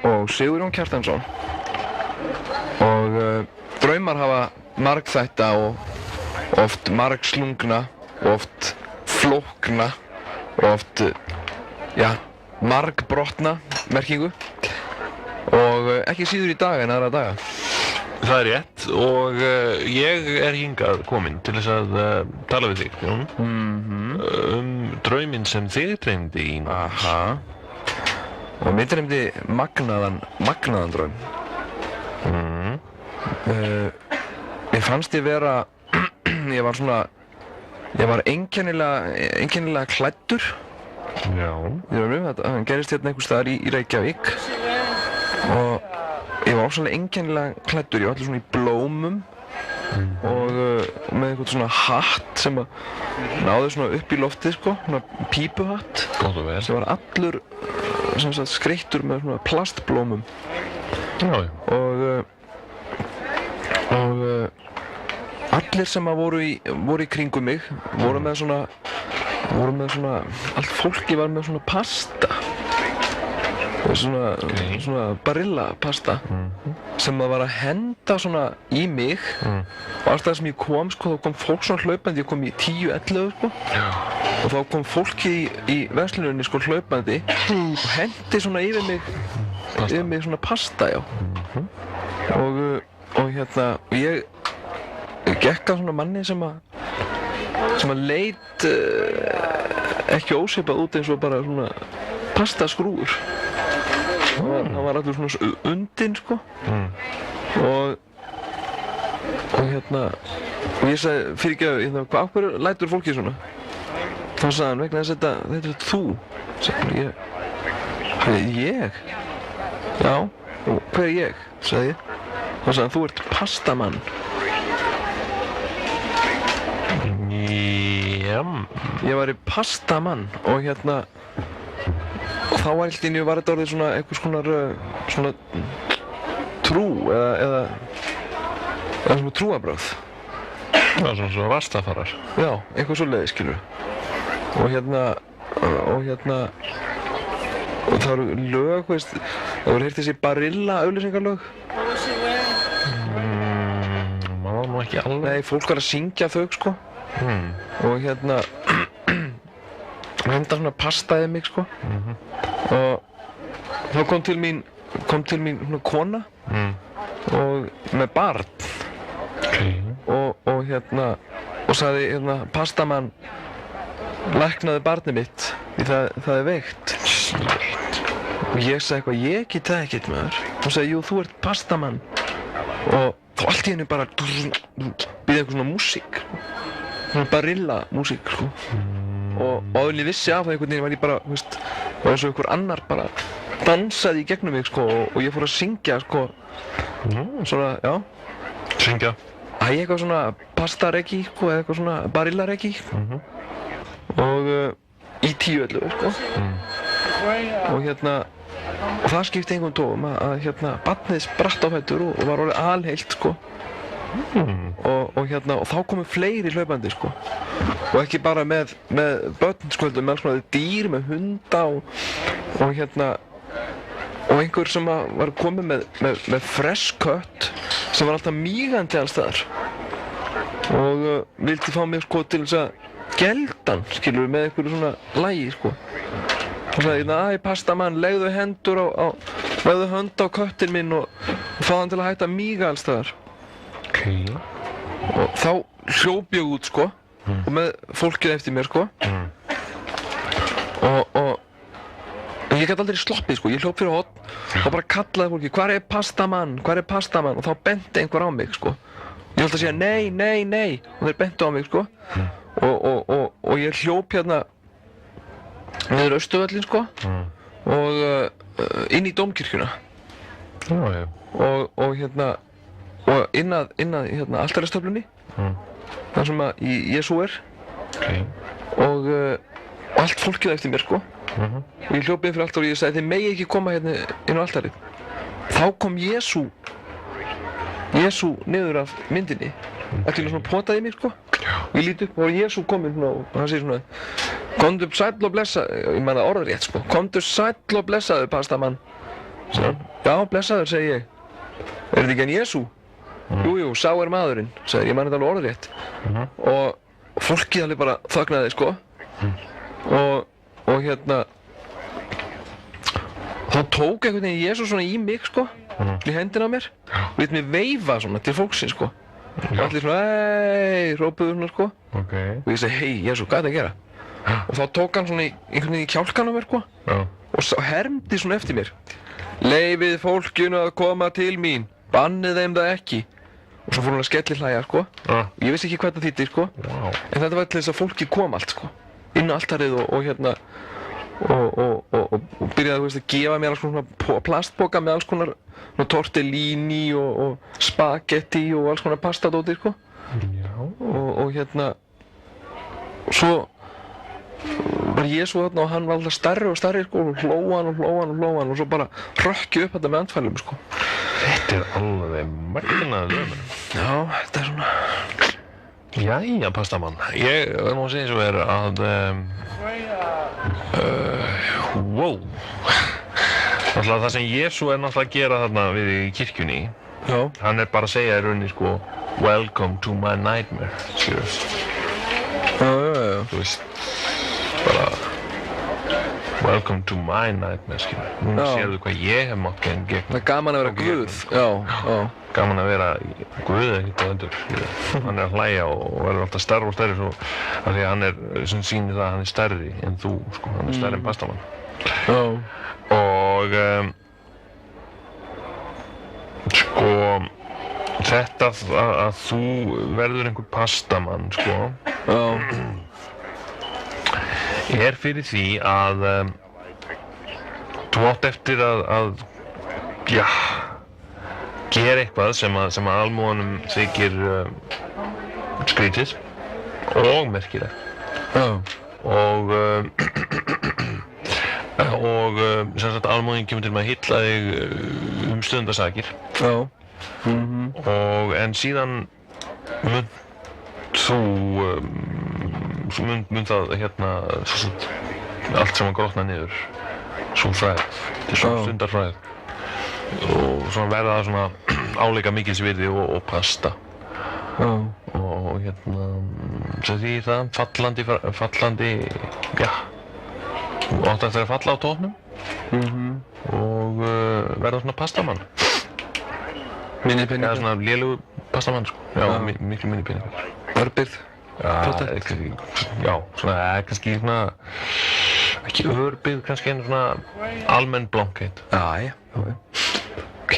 og Sigurjón Kjartansson og draumar hafa margþætta og oft margslungna og oft flókna og oft, margbrotna merkingu og ekki síður í dag en aðra daga. Það er rétt og ég er hingað kominn til þess að tala við þig, Jón, drauminn sem þig dreymdi í nótt. Aha. Og mér dreymdi magnaðan draum. Mér fannst ég vera, ég var einkennilega klæddur. Já. Það gerist hérna einhvers staðar í Reykjavík og ég var ofsalega einkennilega klæddur, ég var allir svona í blómum og með einhvern svona hatt sem náði svona upp í loftið sko, svona pípuhatt sem var allur skreyttur með svona plastblómum. Já. Og allir sem voru í kringum mig voru með svona, allt fólki var með svona pasta. Svona Barilla pasta sem það var að henda svona í mig og alltaf sem ég kom sko, þá kom fólk svona hlaupandi, ég kom í 10-11 sko og þá kom fólki í versluninni sko hlaupandi og hendi svona yfir mig svona pasta, já. Og ég gekk að svona manni sem að leit ekki ósvipað út eins og bara svona pastaskrúfur. Hann var allur svona undinn sko og ég sagði, fyrirgefðu, af hverju lætur fólki svona? Þá sagði hann, vegna þess að þetta er þú. Sagði ég? Já, og hver er ég? Sagði ég. Þá sagði hann, þú ert pastamann. Já. Ég var í pastamann og og þá var þetta orðið svona einhvers konar svona trú eða svona trúarbragð. Já, svona rastafarar. Já, eitthvað svoleiðis, skilur. Og það eru lög, veist, það voru heyrt þessi Barilla auglýsingalög. Maður nú ekki alveg. Nei, fólk var að syngja þau, sko. Og henda svona pastaði mig sko og þá kom til mín svona kona og með barn og sagði pastamann læknaði barnið mitt því það er veikt og ég sagði eitthvað, ég get það ekkert maður og sagði, jú, þú ert pastamann og þá allt í henni bara býði eitthvað svona músík svona Barilla músík sko og áður en ég vissi af það einhvern veginn var ég bara, veist, var eins og einhver annar bara dansaði í gegnum mig sko og ég fór að syngja sko svona, já. Syngja? Eitthvað svona pasta-reggi sko eða eitthvað svona Barilla-reggi og í 10-11 sko og það skipti engum tóum að barnið spratt á fætur og var orðið alheilt sko og þá komu fleiri hlaupandi sko og ekki bara með börn sko heldur með alls konar dýr, með hunda og einhver sem var komið með fresh cut sem var alltaf mígandi alls staðar og vildi fá mig sko til þess að gelda hann, skilur við, með einhverju svona lagi sko og sagði, pastamann, legðu hönd á köttinn minn og fá hann til að hætta að míga alls staðar. Og þá hljóp ég út sko og með fólkið eftir mér sko og ég gæti aldrei sloppið sko, ég hljóp fyrir horn og bara kallaði fólki, hvar er pastamann og þá benti einhver á mig sko ég ætla að segja nei og þeir bentu á mig sko og ég hljóp niður Austurvöllinn sko og inn í Dómkirkjuna og inn að altaristöflunni þar sem að Jesú er og allt fólkið eftir mér sko og ég hljóp inn fyrir altar og ég sagði, þið megi ekki koma inn á altarið. Þá kom Jesú niður af myndinni allir svona potaði mig sko og ég lít upp og Jesú kominn og hann segir svona, komdu sæll og blessaður, ég meina orðrétt sko, komdu sæll og blessaður pastamann sagði hann. Já, blessaður, segi ég. Er þetta ekki hann Jesú? Jú, sá er maðurinn, sagði ég man þetta alveg orðrétt. Og fólkið alveg bara þagnaði, sko. Og hérna, þá tók einhvern veginn Jesús svona í mig, sko, í hendina á mér. Og lét mig veifa svona til fólksins, sko. Og allir svona, hei, rópuðu svona, sko. Og ég segi, hei, Jesú, hvað er þetta að gera? Og þá tók hann svona einhvern veginn í kjálkan á mér, sko. Og hermdi svona eftir mér. Leyfið fólkinu að koma til mín, bannið þeim það ekki. Og svo fór hann að skellihlæja, sko. Ég vissi ekki hvað þetta þýddi, sko. En þetta var til þess að fólki kom allt, sko. Inn á altarið og hérna og byrjaði, þú veist, að gefa mér alls konar plastpoka með alls konar tortellini og spagetti og alls konar pastadóti, sko. Og hérna og svo var Jesú þarna og hann var alltaf stærri og stærri, sko, og hló hann og svo bara hrökk ég upp þetta með andfælum, sko. Þetta er alveg magnaður draumur. Já, þetta er svona. Jæja, pastamann. Ég má segja eins og að wow. Náttúrulega það sem Jesú er náttúrulega að gera þarna við í kirkjunni. Já. Hann er bara að segja í rauninni, sko, welcome to my nightmare, skilur. Já. Þú veist, bara welcome to my nightmare, skilur. Nú sérðu hvað ég hef mátt gegn. Það er gaman að vera Guð. Já. Gaman að vera Guð ekkert á endur. Hann er að hlæja og verður alltaf stærri og stærri svo af því að hann er, sem sýnir það að hann er stærri en þú, sko. Hann er stærri en pastamann. Já. Og sko þetta að þú verður einhver pastamann, sko. Er fyrir því að þú átt eftir að gera eitthvað sem að almúganum þykir skrítið og merkilegt. Og sem sagt almúginn kemur til með að hylla þig stundasakir. En síðan mun þú mun það hérna allt saman grotna niður, svo fræð, til svo stundarfræð. Og svona verða það svona álíka mikils virði og pasta. Og hérna sem því það fallandi já, átt eftir að falla á tóknum og verða svona pastamann. Minni peningur. Eða svona lélugu pastamann, sko. Já, miklu minni peningur. Örbirð. Já, svona kannski svona ekki örbirð, kannski einu svona almenn blankheit. Já. Ok.